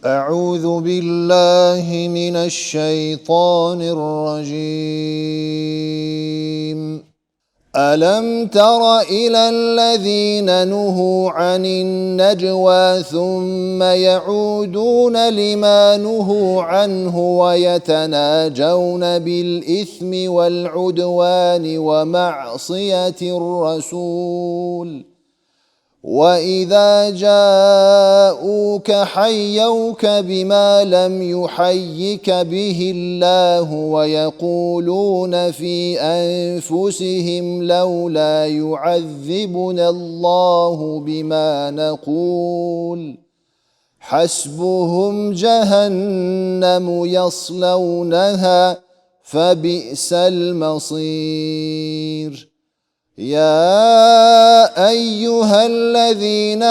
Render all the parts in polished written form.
أعوذ بالله من الشيطان الرجيم ألم تر إلى الذين نهوا عن النجوى ثم يعودون لما نهوا عنه ويتناجون بالإثم والعدوان ومعصية الرسول وإذا جاءوك حيوك بما لم يحيك به الله ويقولون في أنفسهم لولا يعذبنا الله بما نقول حسبهم جهنم يصلونها فبئس المصير يا أيها الذين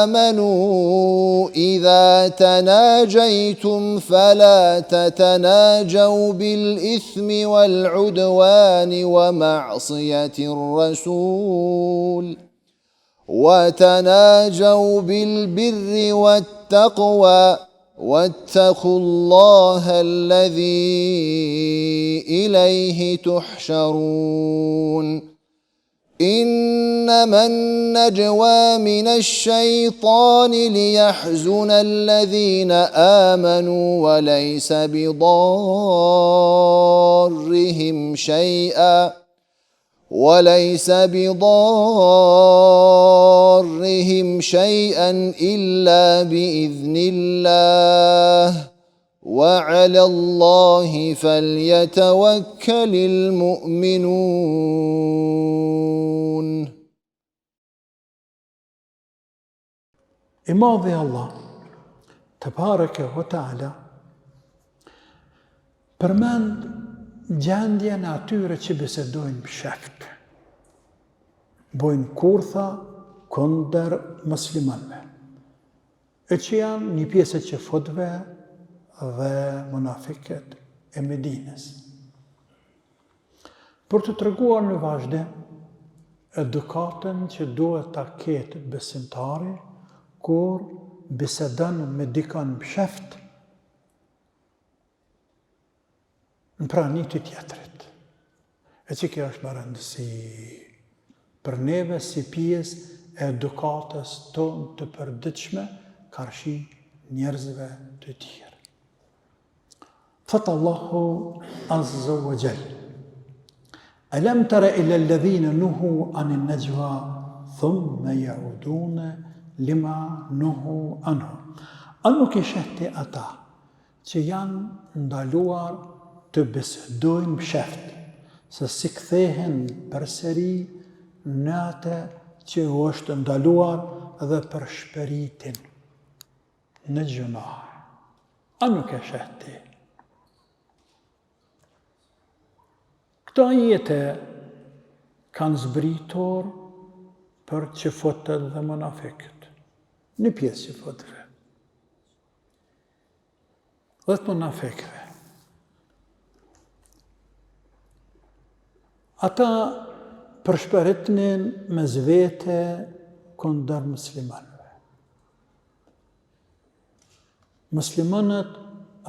آمنوا إذا تناجيتم فلا تتناجوا بالإثم والعدوان ومعصية الرسول وتناجوا بالبر والتقوى واتقوا الله الذي إليه تحشرون إنما النجوى من الشيطان ليحزن الذين آمنوا وليس بضارهم شيئا إلا بإذن الله وعلى الله فليتوكل المؤمنون. I madhi Allah, Tebareke ve Teala, përmend gjendjen e atyre që bisedojnë bësheft, bojnë kurtha kundër muslimanëve, e që janë një pjesë e qefutëve dhe munafiket e Medinës. Për të treguar në vazhdim edukatën që duhet ta ketë besimtari kur bisedon me dikon bësheft në prani të tjetrit. E që kjo është më rëndësi për neve si pjesë e edukatës tonë të përditshme karshi njerëzve të tjerë. Thot Allahu Azza wa Jall: Alam tara ila alladhina nuhu anin najwa thumma yauduna lima nuhu anhu. A nuk e shehti ata që janë ndaluar të bisedojnë bësheft, se si kthehen përsëri në atë që është ndaluar dhe për shpëritin në gjunah. A nuk e shehti? Këto ajete kanë zbritur për qefotët dhe munafikët, një pjesë qefotëve, dhe të munafikëve. Ata përshpëritnin me zvete kundër muslimanëve. Muslimanët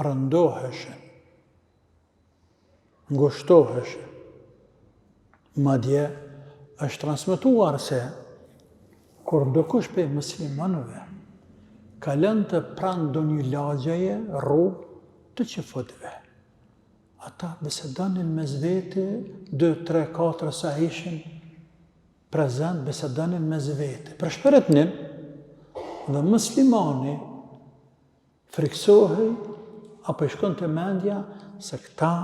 rëndoheshen, ngushtoheshen. Madje është transmetuar se kur ndokush prej muslimanëve kalon të pranë ndonjë lagjeje, rrugë të qefutëve, ata bisedonin mes vete, 2, 3, 4 sa ishin prezent, bisedonin mes vete. Përshpëritnin dhe muslimani friksohej apo i shkon të mendja se këta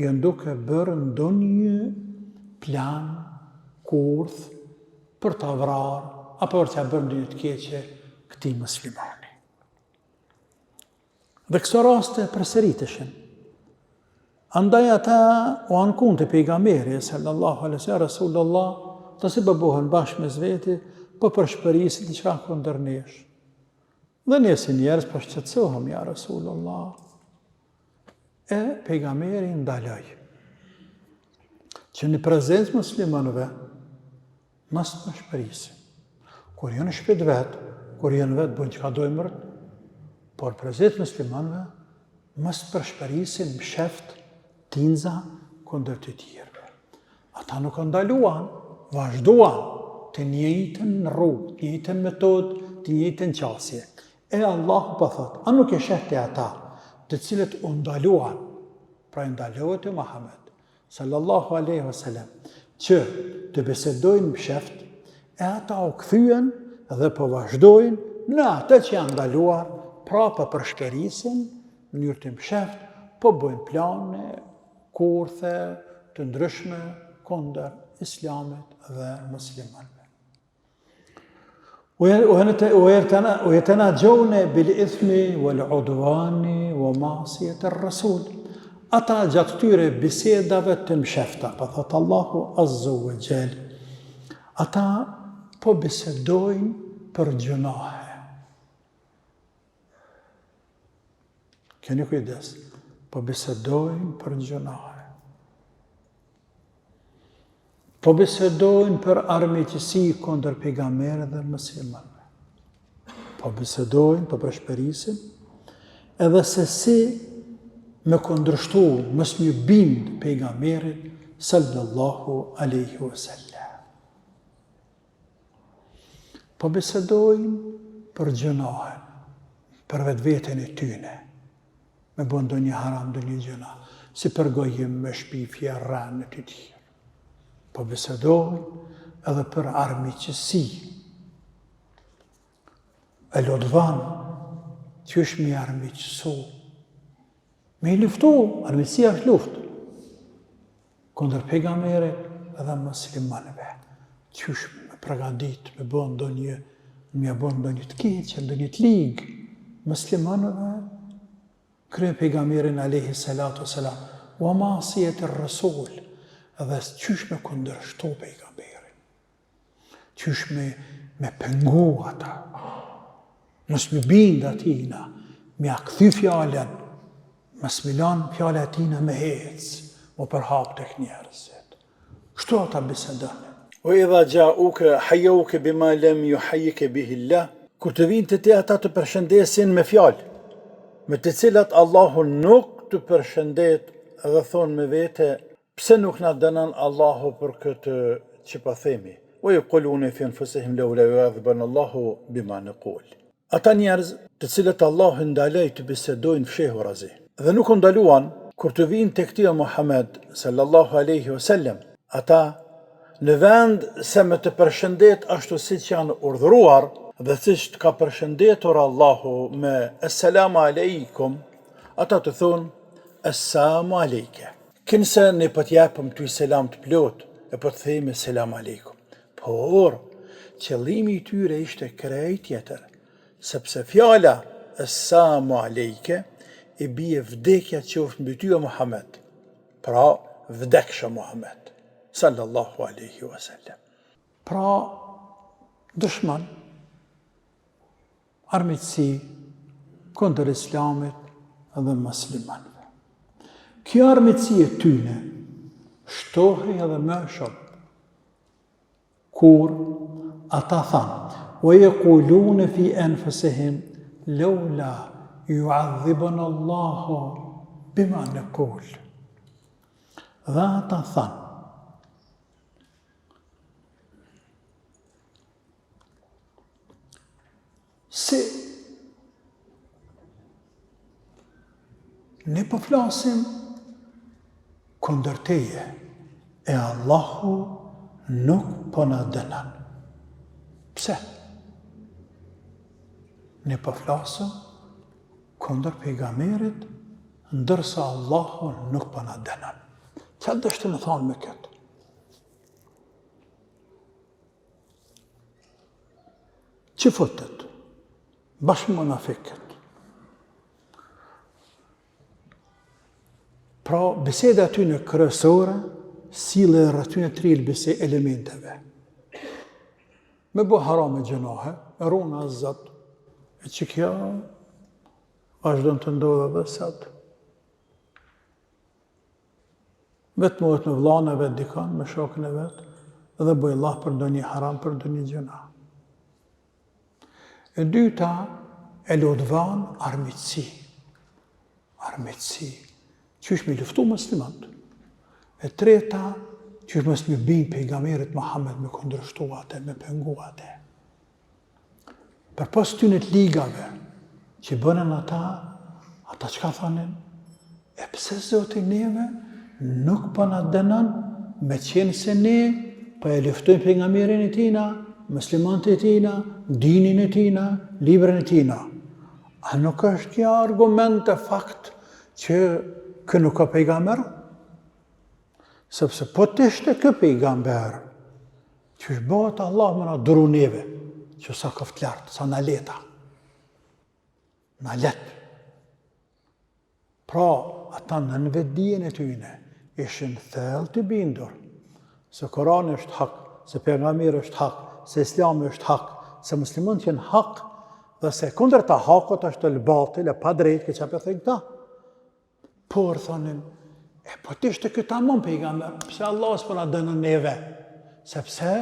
janë duke bërë ndonjë plan, kurth, për të vrarë, apo për të bërë ndonjë të keqe këtij muslimani. Dhe këso raste përsëriteshin. Andaj ata u ankun të pejgamberi sallallahu alaihi wasallam, Rasulullah, të si bëbohen bashkë me zveti, po përshpërisin diçka kundër nesh. Dhe ne si njerëz po shqetësohem, ja Rasulullah. E pejgamberi ndaloi që në prezencë muslimanëve mos të shpërisin. Kur janë në shtëpi vetë, kur janë vetë bën çka dojnë mërë, por prezet muslimanëve mos përshpërisin msheft tinza kundër të tjerëve. Ata nuk ndaluan, vazhduan të njëjtën rrugë, të njëjtën metodë, të njëjtën qasje. E Allahu po thot, a nuk e sheh te ata, të cilët u ndaluan, pra ndalohet te Muhammed sallallahu alaihi wasallam, që të bisedojnë msheft, e ata u kthyen dhe po vazhdojnë në atë që janë ndaluar, pra po përshkërisin në mënyrë të msheft, po bëjnë plane, kurthe të ndryshme kundër Islamit dhe muslimanëve. ويتناجون بالإثم والعدوان ومعصية الرسول. Ata gjatë këtyre bisedave të mshefta, po thot Allahu Azza wa Jall, ata po bisedojnë për gjunahe. Keni kujdes, po bisedojnë për gjunahe. Po bisedojnë për armiqësi kundër pejgamberëve dhe muslimanëve. Po bisedojnë, po përshpërisin, edhe se si me kundërshtu, mos më bind pejgamberit sallallahu alaihi wasallam. Po bisedojnë për gjunahe, për vetveten e tyne, me bën ndonjë haram, ndonjë gjuna, si për gojim, me shpifje, rranë të tjerë. Po bisedojnë edhe për armiqësi. E lodvan, qysh mi armiqësu, me i luftu, armiqësia është luftë, kundër pejgamberit edhe muslimanëve. Qysh me përgatit, me bën ndonjë të keqe, ndonjë të ligë, muslimanëve, krye pejgamberin alayhi salatu wasalam, wa ma'siyati ar-rasul, edhe qysh me kundërshtu pejgamberin, qysh me pengu ata, mos me bind atina, me a kthy fjallën, mos me lan fjallën atina me hec, o përhap tek njerëzit. Kështu ata bisedojnë. وإذا جاءوك حيوك بما لم يحيك به الله. Kur të vinë të te ata të përshëndesin me fjalë, me të cilat Allahu nuk të përshëndet dhe thonë me vete, pse nuk na dënon Allahu për këtë që po themi. ويقولون في أنفسهم لولا يعذبنا الله بما نقول. Ata njerëz të cilët Allahu ndaloi të bisedojnë fshehurazi dhe nuk u ndaluan kur të vinë tek ti Muhammed sallallahu alaihi wasallam, ata në vend se me të përshëndet ashtu siç janë urdhëruar dhe siç ka përshëndetur Allahu me assalamu alaikum, ata të thonë assalamu alejke. Kënse ne po t'japëm ty selam të plot e po të themi selam aleikum. Por qëllimi i tyre ishte krejt tjetër, sepse fjala assalamu alejke e bie vdekja qoftë mbi ty o Muhammed, pra vdeksha Muhammed sallallahu alaihi wasallam. Pra dëshman, armiqësi kundër Islamit dhe muslimanëve. Kjo armiqësi e tyne shtohej edhe më shumë kur ata thanë ويقولون في أنفسهم لولا يعذبنا الله بما نقول. Dhe ata thanë, si ne po flasim kundër teje, e Allahu nuk po na dënon. Pse? Ne po flasim kundër pejgamberit, ndërsa Allahu nuk po na dënon. Çfarë dështë më thonë me këtë? Që futet? Bashkë munafikët. Pra, biseda aty në kryesore, sile rreth tyne tri elementeve. Me bo haram e gjunahe, e runa zot, e që kjo vazhdon të ndodhe dhe sot. Vetë muhet me vllahën e vet dikon, me shokën e vet, dhe bëj Allah për ndonjë haram, për ndonjë gjuna. E dyta, E lodvan armitsi. Qysh me luftu muslimat. E treta, qysh mos me bin pejgamberit Muhammed me kundërshtu atë, me pengu atë. Për pas tynet ligave që bënën ata çka thonin? E pse Zoti neve nuk po na dënon me qenë se ne po e luftojmë pejgamberin e tina, muslimanët e tina, dinin e tina, librin e tina. A nuk është kjo argument e fakt që kë nuk ka pejgamber? Sepse po të ishte kë pejgamber, që është bëhet Allah më na duru neve, që sa këft lartë, sa na leta. Na letë. Pra, ata në vetdijen e tyne, ishin thellë të bindur, se Korani është hak, se pejgamberi është hak, se Islami është hak, se muslimanët janë hak, dhe se kundër ta hakut është el batil, e pa drejt, që çfarë thënë këta. Por thonin, po të ishte ky tamam pejgamber, pse Allah s'po na dënon neve? Sepse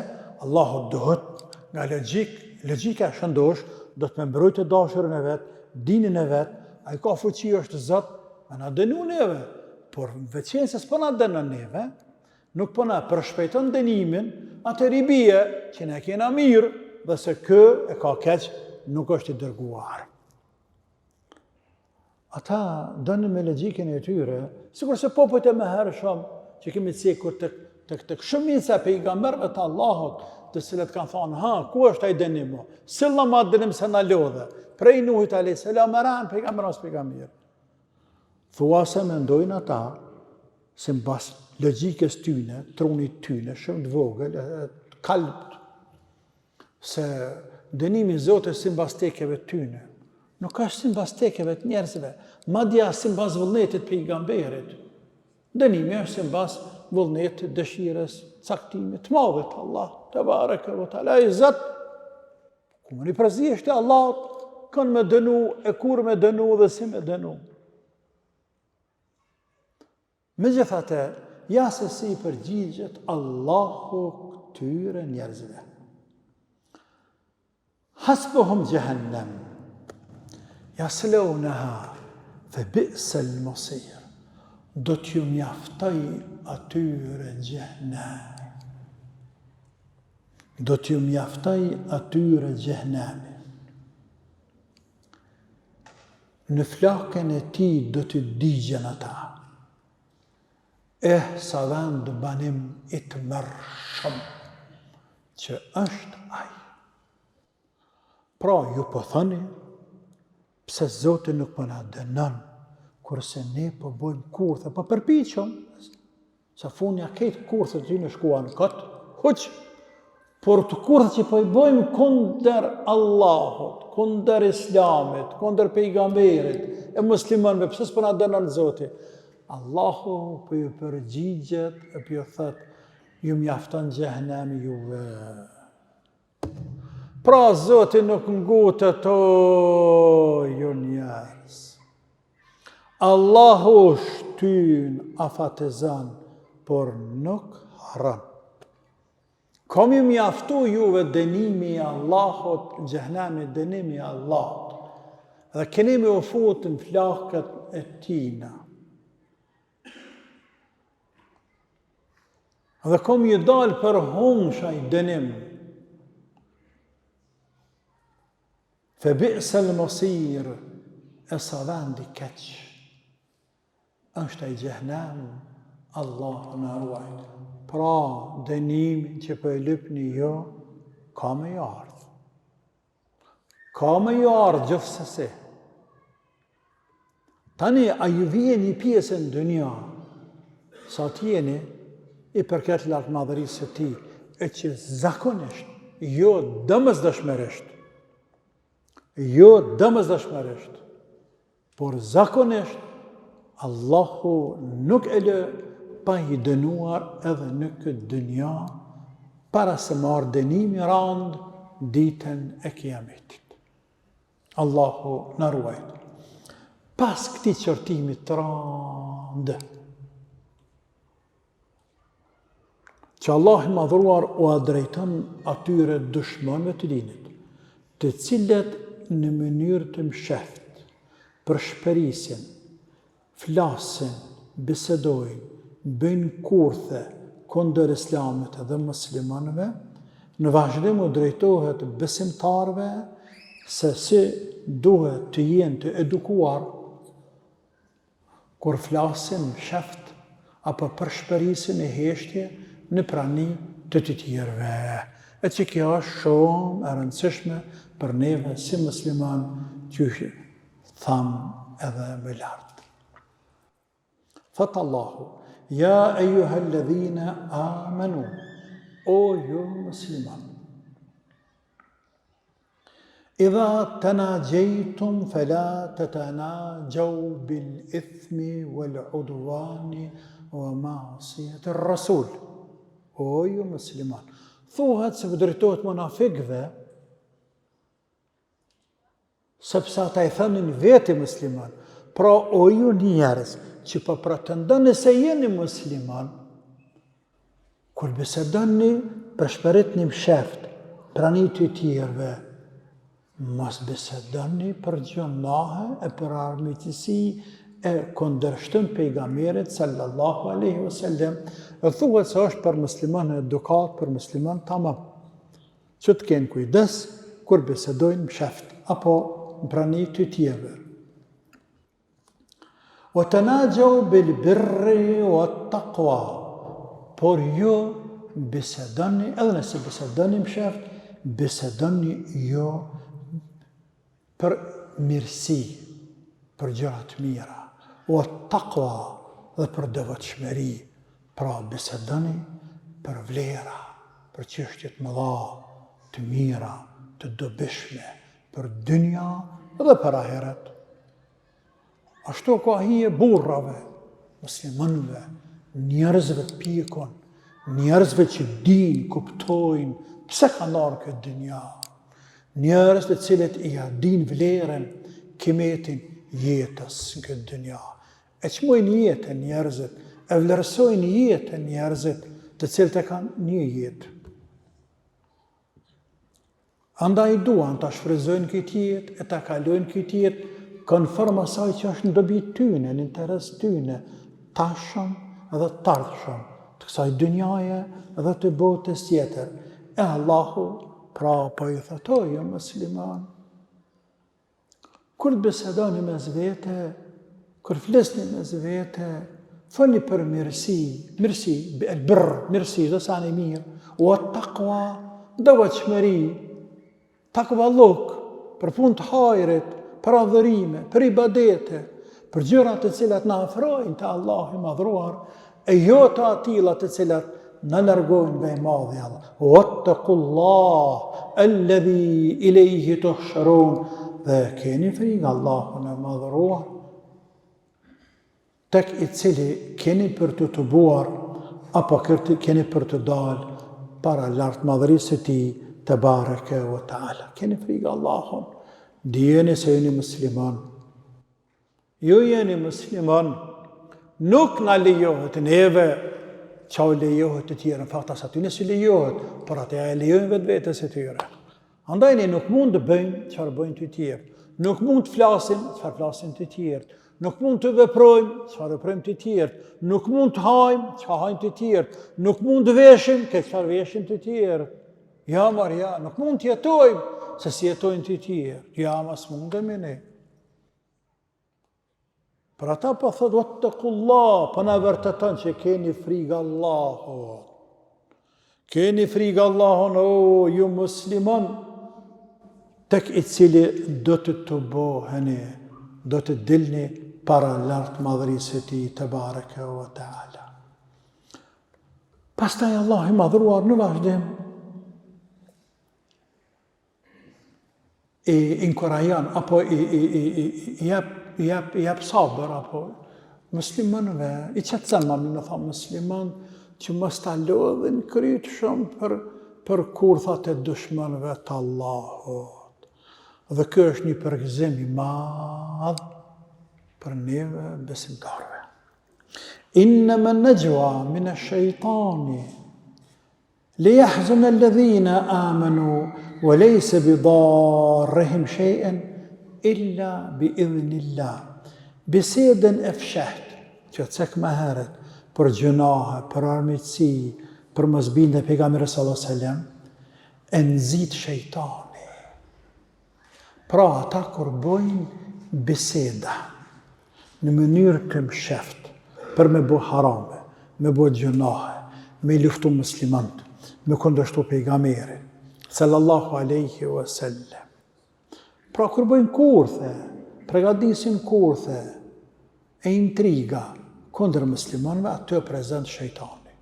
Allahu duhet nga logjika shëndosh, do të më mbrojtë dashurin e vet, dinin e vet, ai ka fuqi është Zot, më na dënon neve. Por veçën se s'po na dënon neve, nuk po na përshpejton dënimin, atëherë i bie që ne kena mirë, dhe se kë e ka keq, nuk është i dërguar. Ata dënë me logjikën e tyre, sikur se popujt e mëhershëm që kemi cekur tek shumica e pejgamberëve të Allahut, të cilët kanë thonë, ku është ai dënim? Silla ma dënim se na lodhe. Prej Nuhit alayhis salam ran pejgamber as pejgamber. Thuase mendojnë ata se mbas logjikës tyne, trunit tyne, shumë të vogël, kalbt, se dënimi i Zotit sipas tekeve tyne. Nuk është sipas tekeve të njerëzve, madje as sipas vullnetit pejgamberit. Dënimi është sipas vullnetit, dëshirës, caktimit të madhit Allah, te bareke ve teala i Zot. Kur i prezisht e Allahut, kanë me dënu, e kur me dënu dhe si me dënu. Megjithatë, ja se si përgjigjet Allahu këtyre njerëzve. Hasbuhum jahannam yaslawnaha fa bi'sal masir. Do t'ju mjaftoj atyre xhehenam. Do t'ju mjaftoj atyre xhehenam. Në flakën e tij do t'ju digjen ata. Sa vend banim i të mërshëm që është ai. Pra ju po thoni, pse Zoti nuk po na dënon, kurse ne po bëjmë kurthe, po përpiqem, sa funja këtë kurthe ty në shkuan këtë, huq, por të kurthe që po i bëjmë kundër Allahut, kundër Islamit, kundër pejgamberit, e muslimanëve, pse s'po na dënon Zoti? Allahu po ju përgjigjet e po ju thot, ju mjafton xhehenami juve. Pra Zoti nuk ngutet ju njerëz. Allahu shtyn afatizan, por nuk harron. Kom ju mjaftu juve dënimi i Allahut, xhehenami dënimi i Allahut. Dhe keni me u fut në flakët e tina. Dhe kom ju dal për humsha i dënim. Fe bi'sal masir, e sa vendi keq. Është ai xhehenam, Allah na ruaj. Pra, dënimin që po e lypni jo, ka me ardhë. Ka me ardhë gjithsesi. Tani, a ju vjen një pjesë në dënja, sa t'jeni, i përket lartë madhërisë së ti, e që zakonisht, jo dëmëzdëshmërisht, por zakonisht, Allahu nuk e lë pa i dënuar edhe në këtë dënja, para se marrë dënimi randë ditën e kiametit. Allahu na ruajt. Pas këtij qortimi të randë, që Allah i madhruar u adrejton atyre dëshmënve të dinit, të cilët në mënyrë të msheft, përshpërisin, flasin, bisedojnë, bëjnë kurthe kundër islamit dhe muslimanëve, në vazhdim u drejtohet besimtarve se si duhet të jenë të edukuar kur flasin msheft apo përshpërisin e heshtje në prani të të tjerëve. E që kjo është shumë e rëndësishme për neve si musliman që thamë edhe më lartë. Thëtë Allahu, ja ejuhalladhina amanu, o ju musliman, idha tanajaytum fala tatanajaw bil ithmi wal udwani wa ma'siyati ar-rasul. O ju musliman, thuhet se drejtohet munafikëve, sepse ata i thënin veti musliman. Pra o ju njerëz që po pretendoni se jeni musliman, kur bisedoni përshpëritni msheft, prani të tjerëve, mos bisedoni për gjunahe e për armiqësi e kundërshtim pejgamberit sallallahu alaihi wasallam. E thuhet se është për musliman edukat, për musliman tamam. Që të kenë kujdes kur bisedojnë msheft apo në prani të tjerëve. Wa tanajaw bil birri wat taqwa. Por jo bisedoni, edhe nëse bisedoni msheft, bisedoni jo për mirësi, për gjëra të mira, o taqwa dhe për devotshmëri. Pra bisedoni për vlera, për çështje të mëdha, të mira, të dobishme, për dynja dhe për ahiret. Ashtu ka hije burrave, muslimanëve, njerëzve të pikon, njerëzve që dinë, kuptojnë, pse ka ndarë këtë dynja. Njerëz të cilët i din vlerën, kimetin jetës në këtë dynja. E çmojnë jetën njerëzit, e vlerësojnë jetën njerëzit të cilët e kanë një jetë. Andaj duan ta shfrytëzojnë këtë jetë, e ta kalojnë këtë jetë konform asaj që është në dobi tyne, në interes tyne, tashëm edhe të ardhshëm, të kësaj dynjaje edhe të botës tjetër. E Allahu pra po i thëto, jo musliman. Kur të bisedoni me zvete, kur flisni me zvete, foli për mirësi, mirësi, dhe sa në mirë, o taqwa, devotshmëri, takvalluk, për punë të hajrit, për adhërime, për ibadete, për gjëra të cilat na afrojnë te Allahu i madhruar, e jo të atilla të cilat na largojnë nga i madhi Allah. Wattaqullah alladhi ilayhi tuhsharun. Dhe keni frikë Allahun e madhruar, tek i cili keni për të buar, apo keni për të dalë para lartë madhërisë së tij te bareke ve taala. Keni frikë Allahun. Dijeni se jeni musliman. Ju jeni musliman, nuk na lejohet neve që u lejohet të tjera, në fakt as aty nëse lejohet, por atë e lejojnë vetvetes e tyre. Andaj ne nuk mund të bëjmë çfarë bëjnë të tjerë, nuk mund të flasim çfarë flasin të tjerë, nuk mund të veprojmë çfarë veprojmë të tjerë, nuk mund të hajmë çfarë hajnë të tjerë, nuk mund të veshim çfarë veshin të tjerë. Ja, Maria, nuk mund të jetojmë se si jetojnë të tjerë. Ja, mas mundemi ne. Për ata po thot, wattaqullah, po na vërteton që keni frikë Allahut. Keni frikë Allahun, o ju musliman, tek i cili do të bëheni, do të dilni para lartë madhërisë së tij te bareke ve taala. Pastaj Allah i madhruar në vazhdim i inkurajon apo i jap sabër apo muslimanëve, i qetëson më thonë musliman që mos ta lodhin kryt shumë për kurthat e dushmanëve të Allahut. Dhe kjo është një përgëzim i madh për neve besimtarve. Innama najwa min ash-shaytani liyahzuna alladhina amanu وليس بضارهم شيئا إلا بإذن الله. Bisedën e fshehtë, që cek më herët, për gjunahe, për armiqësi, për mosbindje e pejgamberit sallallahu alajhi wasallam, e nxit shejtani. Pra ata kur bojnë biseda në mënyrë të msheft, për me bo harame, me bo gjunahe, me luftu muslimantë, me kundërshtu pejgamberin sallallahu alaihi wasallam. Pra kur bojnë kurthe, përgatisin kurthe e intriga kundër muslimanëve, aty është prezent shejtani.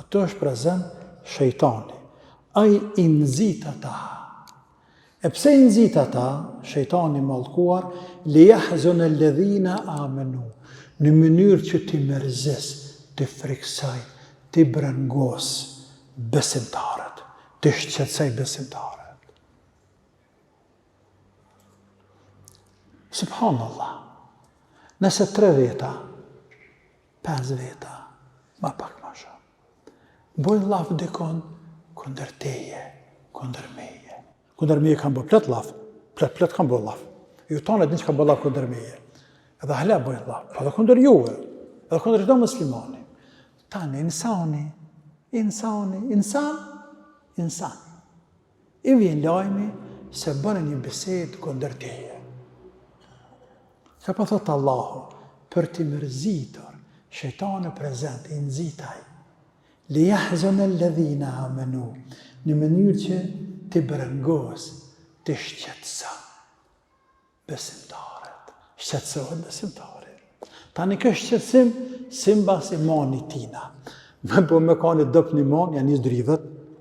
Aty është prezent shejtani. Ai i nxit ata. E pse i nxit ata, shejtani mallkuar, li yahzun alladhina amanu, në mënyrë që ti mërzis, ti friksoj, ti brengos besimtarët, ti shqetësoj besimtarët. Subhanallah. Nëse 3 veta, 5 veta, ma pak ma shumë, bojnë laf dikon kundër teje, kundër meje. Kundër meje kanë bë plët laf, plët kanë bë laf. Ju tonet një që kanë bë laf kundër meje. Edhe hala bojnë laf, edhe kundër juve, edhe kundër çdo muslimani. Tani insan. I vjen lajmi se bënë një bisedë kundër teje. Që pa thotë Allahu, për t'i mërzitur, shejtani prezent, i nxitaj, li yahzun alladhina amanu, në mënyrë që t'i brengos, t'i shqetësa besimtarët. Shqetësohet besimtarët. Tani kë shqetësim, simbas imanit tina. Me ka një dëp një iman, janë një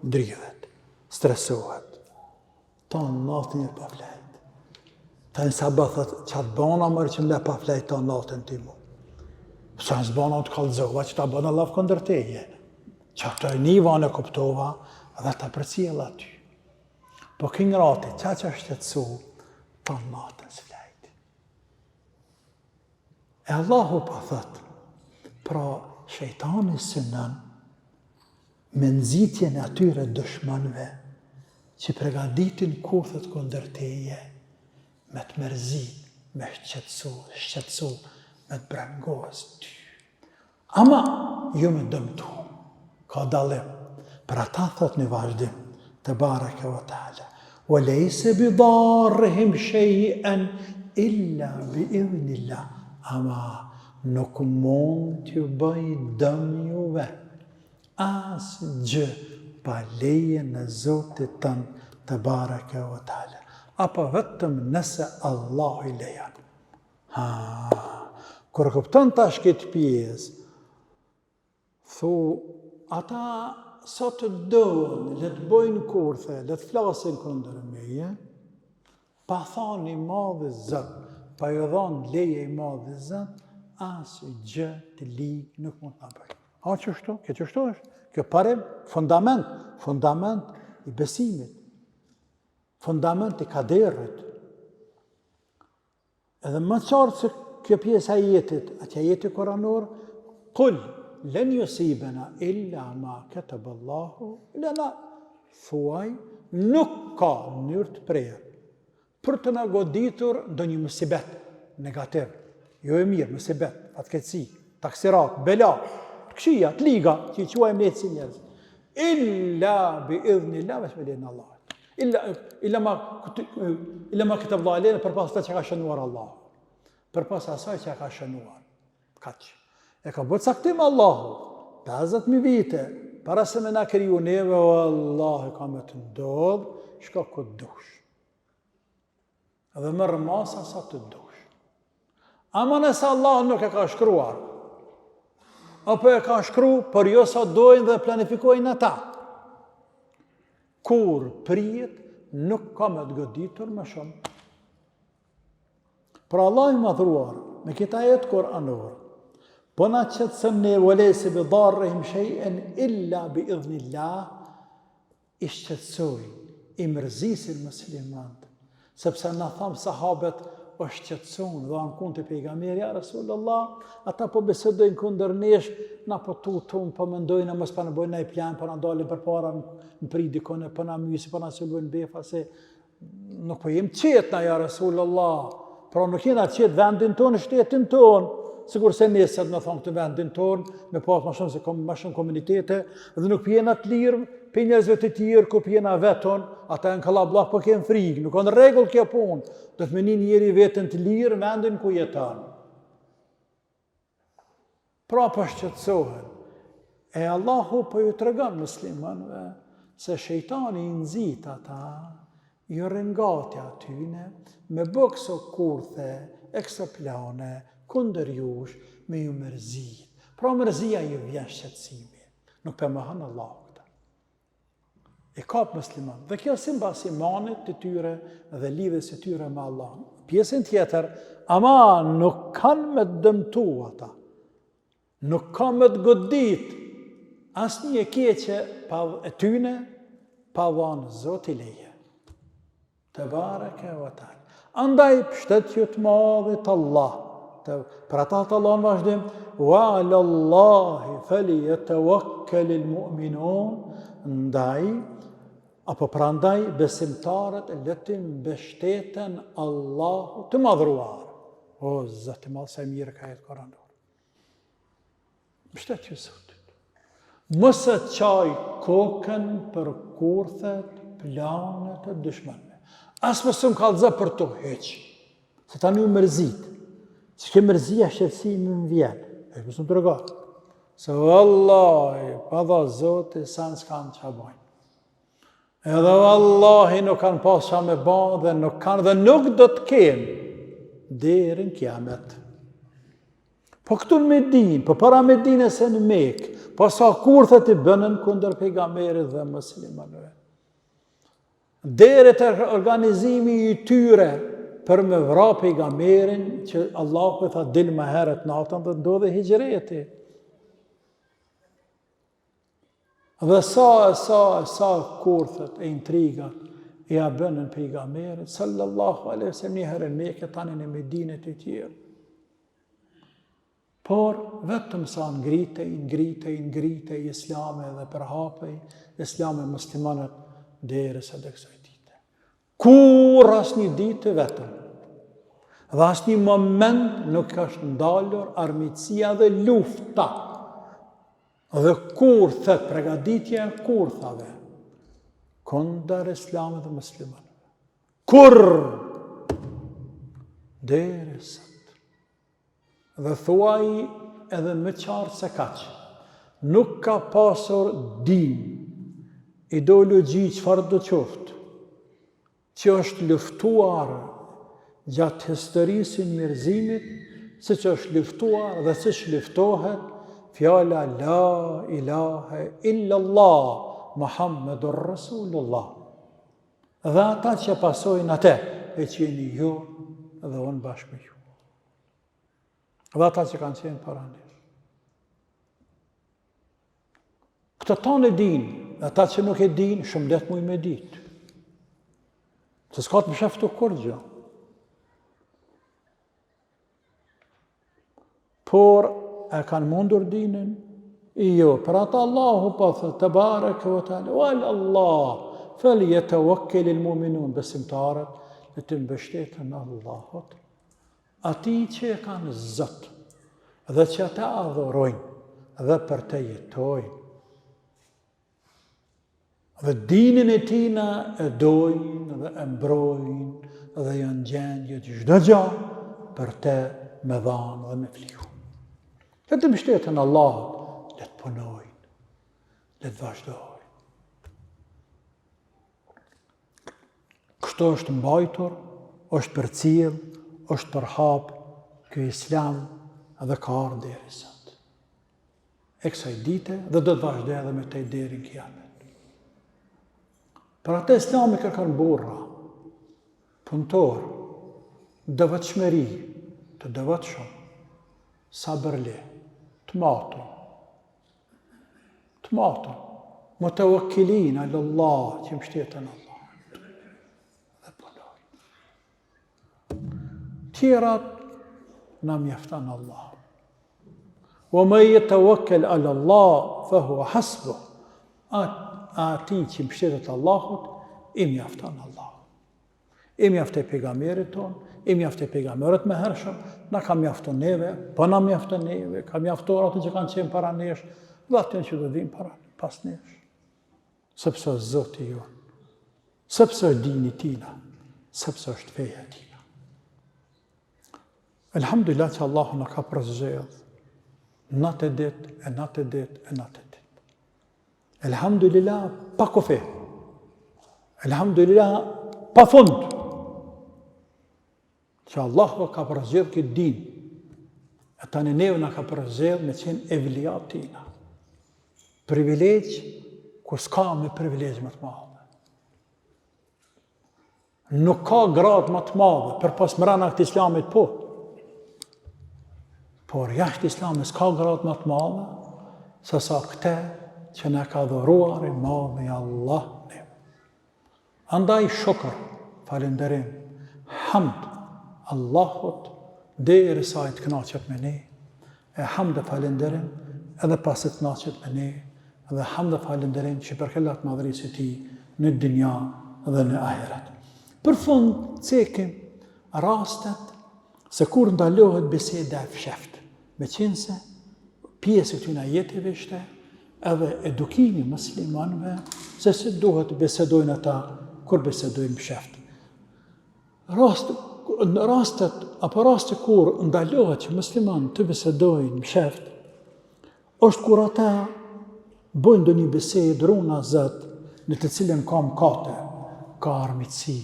dridhet, stresohet. Tonë natë një pa flejt. Ta në sabah thët, qatë bana mërë që më le pa flejt ta natën ti mu. Sa në zbana të kalzova që ta bëna laf këndër teje. Që të e niva në kuptova dhe ta përcijel aty. Po kënë rati, që është të cu, ta natën së flejt. E Allahu pa thët, pra shejtani synon me nxitjen e atyre dëshmanëve që pregaditin kurthet këndër teje, me të mërzit, me shqetësu, me të brengos ty. Ama, ju me dëmtu, ka dalim. Për ata thot në vazhdim, të baraka wa ta'ala, wa lejse bi darrihim shay'an illa bi idhnillah. Ama, nuk mund t'ju bëj dëm juve, as gjë pa leje në Zotit tënë, të baraka wa ta'ala. Apo vetëm nëse Allah i lejan. Kër këptën tash këtë pjesë, thu, ata sa të dojnë, le të bojnë kurthe, le të flasin këndër meje, pa thani madhe zët, pa jo dhanë leje i madhe zët, asë gjë të ligë nuk mund të bëjnë. Qështu? Kjo qështu është? Kjo parim, fundament i besimit. Fundament i kaderët. Edhe më qartë se kjo pjesë ajetit, atje ajeti koranor, kull, len yusibena illa ma kataba Allahu lana. Thuaj, nuk ka mënyrë të prerë për të na goditur ndonjë musibet negativ. Jo e mirë, musibet, fatkeqësi, taksirat, bela, këqija, të liga, që i quajmë ne si njerëz. Illa bi idhnillah wa shmelen Allah. Illa ma këtë vdalene për pas të që ka shënuar Allah. Për pas asaj që ka shënuar. Kaq. E ka bërë caktim Allahu. 50.000 vite. Para se me na kriju neve, Allah ka me të ndodhë, shka këtë dush. Edhe mërë masa sa të dush. Ama nëse Allah nuk e ka shkruar, apo e ka shkru, për jo sa dojnë dhe planifikojnë ata. Kur prijet, nuk ka me të goditur më shumë. Pra Allah i madhruar, me kita jetë Koranor, po na qëtësëm ne walese bi darrihim shay'an illa bi idhnillah, i shqetësoj, i mërzisin muslimat, sepse na thamë sahabet, o shqetëson dhe ankun të pejgamberi, ja Rasulullah, ata po bisedojnë kundër nesh, na po tutun, po mendojnë, mos pa në bojnë na i plan, po na dalin për para në pridikone, po na mysi, po na sëllojnë befa, se nuk po jem qetë na, ja Rasulullah, pra nuk jena qetë vendin tonë, shtetin tonë, sigur se nesër në thonë këtë vendin tonë, me pas ma shumë komunitete, dhe nuk jena të lirë, për njerëzve të tjerë, ku jena veton, ata e në kalablak po kemë frikë, nuk kanë regull kjo punë, do të meni njeri vetën të lirë, vendin ku jetan. Pra po shqetësohen, e Allahu po ju të regon muslimanve, se shejtani i nëzit ata, ju rëngati atyne, me bëkso kurthe, eksoplane, kundër jush, me ju mërzit. Pra mërzia ju vjen shqetësimi, nuk për më hënë Allah këta. E kapë musliman, dhe kjo si mbas imanit të tyre dhe lidhjes së tyre me Allah. Pjesën tjetër, ama nuk kanë me dëmtu ata, nuk kanë me të godit, asë një keqe e tyne, pa vanë Zoti leje. Të bareke vë talë. Andaj pështetjut madhit Allah, për ata të Allah në vazhdim, wa alallahi fali yatawakkalul mu'minun, ndaj, apo pra ndaj besimtarët e letin beshteten Allahu të madhruar. O, zëtë malë se mirë ka jetë koranor. Bështetju Zotit. Mëse qaj kokën për kurthet, planet e dëshmanve. Asë mësë më kalëzë për to, heq. Se ta një mërzit. Që ke mërzia shqetësimi më vjenë. E mësë më të regatë. Se vallahi, pa dha Zotë, sa në s'kanë që bajnë. Edhe vallahi nuk kanë pas qa me banë dhe nuk kanë dhe nuk do të kenë deri në kiamet. Po këtu në Medinë, po para Medinës e në Mekë, po sa kurthet i bënën kundër pejgamberit dhe muslimanëve. Deri të organizimi i tyre për me vra pejgamberin që Allahu e tha dil më herët natën dhe ndodhe hijreti. Dhe sa kurthet e intrigat e ja bënën pejgamberit sallallahu alaihi wasallam një herë në Mekë tani në Medinë të tjerë. Por vetëm sa ngritej islami dhe përhapej islami muslimanët deri sa dhe kësaj dite. Kur asnjë ditë vetëm, dhe asnjë moment nuk është ndalur armiqësia dhe lufta, dhe kurthet, pregaditja e kurthave, kundër islamit dhe muslimanëve. Kur deri sot. Dhe thuaj edhe më qartë se kaq. Nuk ka pasur din, ideologji çfarë do qoftë, që është luftuar gjatë historisë së njerëzimit, siç është luftuar dhe siç luftohet fjala la ilaha illallah Muhammedur Rasulullah. Dhe ata që pasojnë atë, e qeni ju dhe unë bashkë me ju. Dhe ata që kanë qenë para nesh. Këtë tanë e din, ata që nuk e din, shumë letë muj me ditë. Se s'ka të më sheftu kur gjë. Por e kanë mundur dinin, jo, për ata Allahu pa thë, të bareke vë talë, wal Allah, fel yatawakkalul mu'minun, besimtarët, dhe të mbështetën Allahut. Ati që e kanë Zot, dhe që ata adhurojnë, dhe për të jetojnë. Dhe dinin e tina e dojnë, dhe e mbrojnë, dhe janë gjendje të çdo gjë për të me dhanë dhe me fliu. Le të mbështeten Allahut, le të punojnë, le të vazhdojnë. Kështu është mbajtur, është përcjell, është përhap ky islam dhe ka ardhur deri sot. E kësaj dite dhe do të vazhdoj edhe me të deri në kiamet. Për atë islami kërkon burra, punëtor, devotshmëri, të devotshëm, sabërli, të matur, mutawakkilin ala Allah, që mbështeten Allah. Tjerat na mjafton Allah. Wa man yatawakkal ala Allah fa huwa hasbuh. Ati që mbështetet Allahut, i mjafton Allah. I mjafton pejgamberit ton, i mjafton pejgamberët më hershëm, na ka mjafton neve, po na mjafton neve, ka mjaftuar ato që kanë qenë para nesh, dhe ato që do vinë pas nesh. Sepse është Zoti jon, sepse është dini tina, sepse është feja tina. Elhamdulillah që Allahu na ka përzgjedhur natë ditë, e natë ditë, e natë ditë. Elhamdulillah pa kufi. Elhamdulillah pa fund. Që Allahu ka përzgjedhur këtë din. E tani neve na ka përzgjedhur me qenë evliat tina. Privilegj ku s'ka me privilegj më të madhe. Nuk ka grad më të madhe, për pas mrena këtë islamit po. Por jashtë islamit s'ka grad më të madhe, se sa këte që ne ka dhuruar i madhe i Allah. Andaj shukër, falenderim, hamd Allahut, deri sa i të knaqet me ne, e hamd e falenderim, edhe pas të knaqet me ne, edhe hamd e falenderim që përkellat madhërisë e ti në dynja dhe në ahiret. Për fund, cekim rastet se kur ndalohet biseda e fsheft, me qenë se pjesë këtyna jetëve ishte, edhe edukimi muslimanëve se si duhet bisedojnë ata kur bisedojnë fsheft. Rastet apo raste kur ndalohet që musliman të bisedojnë fsheft, është kur ata bëjnë ndonjë bisedë runa Zot në të cilën ka mëkate, ka armiqësi,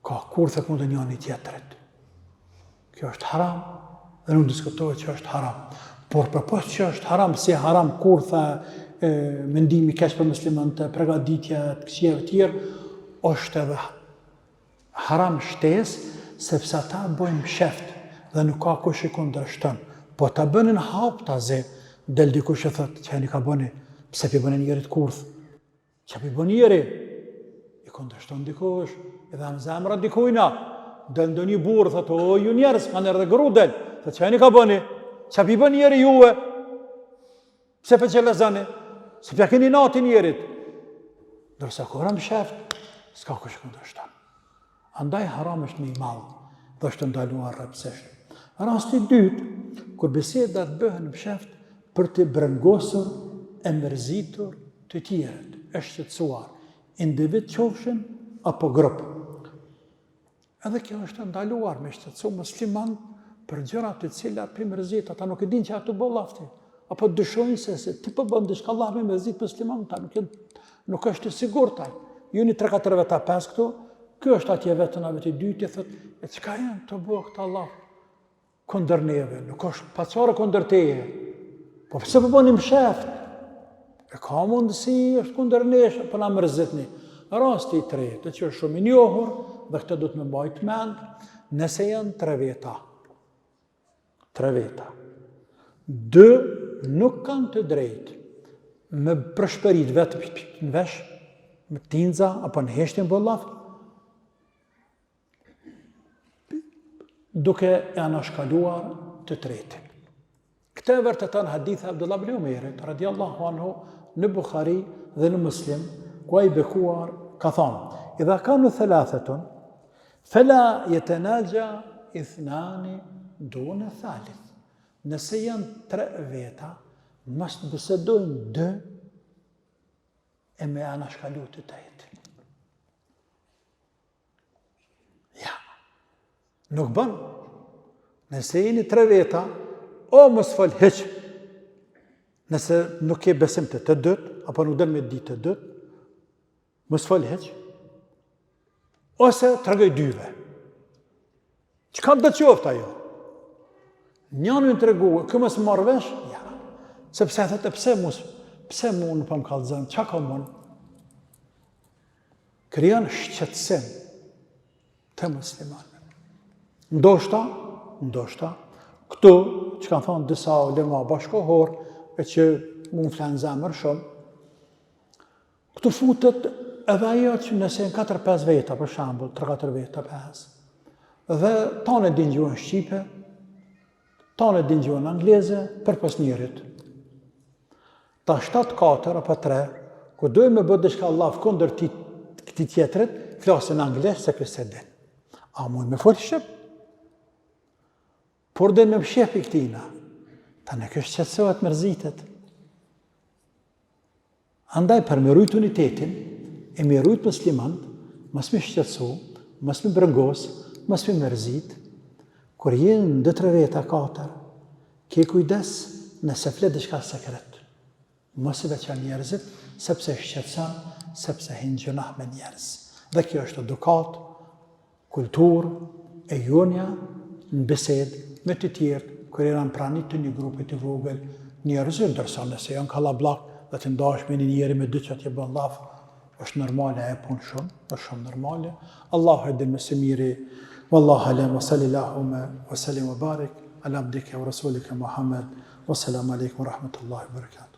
ka kurthe kundër njëri tjetrit. Kjo është haram dhe nuk diskutohet që është haram. Por përpos që është haram, si haram kurtha, mendimi keq për muslimanët, përgatitja të këqijave të tjerë, është edhe haram shtesë, sepse ata bëjnë msheft dhe nuk ka kush i kundërshton. Po ta bënin hap tazi, del dikush e thotë, çani ka bëni, pse pi bënin njerit kurth? Çka pi bën njeri? I kundërshton dikush, edhe në zemra dikujna, del ndonjë burr thotë, o ju njerëz, kanë erdhë gru del, thotë çani ka bëni? Qa pi bën njeri juve? Pse për që lezani? Se pja keni nati njerit. Dërsa kur më sheft, s'ka kush kundërshton. Andaj haram është me i madhë, dhe është ndaluar rrepsisht. Rasti dytë, kur bisedat bëhen më sheft për të brengosur e mërzitur të tjerët, e shqetësuar, individ qofshin apo grup. Edhe kjo është ndaluar me shqetësu musliman për gjërat të cilat për mërzit, ata nuk e din që ato bëllafti, apo dyshojnë se ti po bën diçka Allah me mërzit musliman, ta nuk është e sigurt taj. Juni 3-4 veta 5 këtu, kjo është atje vetën a veti dytë, thot, e çka janë të bëhë këtë Allah kundër neve, nuk është pacore kundër teje, po pse po bënim sheft? E ka mundësi, është kundër nesh, po na mërzitni. Rasti i tretë, që është shumë i njohur, dhe këtë du të me mbajt mend, nëse janë 3 veta. 3 veta. 2 nuk kanë të drejtë me përshpërit vetë në vesh, me tinza, apo në heshtin bollaf, duke e anashkaluar të tretin. Këtë e vërteton hadithi Abdullah ibn Umerit, radiallahu anhu, në Bukhari dhe në Muslim, ku ai bekuar ka thonë, idha kanu thalathatun, fala yatanaja ithnani duna thalith. Nëse janë 3 veta, mos bisedojnë 2 e me anashkalu të tretin. Ja, nuk bën. Nëse jeni 3 veta, o mos fol hiç. Nëse nuk ke besim të dytë, apo nuk del me ditë të dytë, mos fol hiç. Ose tregoj 2-ve. Çka do të qoftë ajo? Njënë në tregu, kjo mësë marrë vesh? Ja. Sepse e thëtë, pse mu në për më kalëzën, qa ka mënë? Krijan shqetësim të muslimanë. Ndoshta, këtu, që kanë thonë disa ulema bashkohor, e që mu në flenë zemër shumë, këtu futët edhe ajo që nëse në 4-5 veta, për shambull, 3-4 veta, 5, dhe tanë din gjuhën shqipe, tanë din gjuhën angleze, përpos njerit. Ta 7-4 apo 3, ku dojmë me bëtë diçka Allah kundër këtij tjetrit, flasin anglisht se këse din. A mund me folë shqip? Por dhe me mshef i këtina. Ta në kështë qëtësohet mërzitet. Andaj për me rujt unitetin, e me rujt muslimant, mas me shqetësu, mas me brëngos, mas me mërzit, kur jenë 2-3 veta 4, ke kujdes nëse flet diçka sekret. Mos i veçan njerëzit, sepse shqetësan, sepse hinë gjunah me njerëz. Dhe kjo është edukat, kultur, e jonja në besed me të tjertë, kër janë pranit të një grupit të vogël njerëzit, ndërsa nëse janë kalablak dhe të ndash me një njeri me dy që t'je bën laf, është normale e punë shumë, është shumë normale. Allahu e din me së miri, wallahu alem, wa sallillahume, wa sallim wa barik, ala abdike wa rasulike Muhammed, wa salamu alaikum wa rahmatullahi wa barakatuh.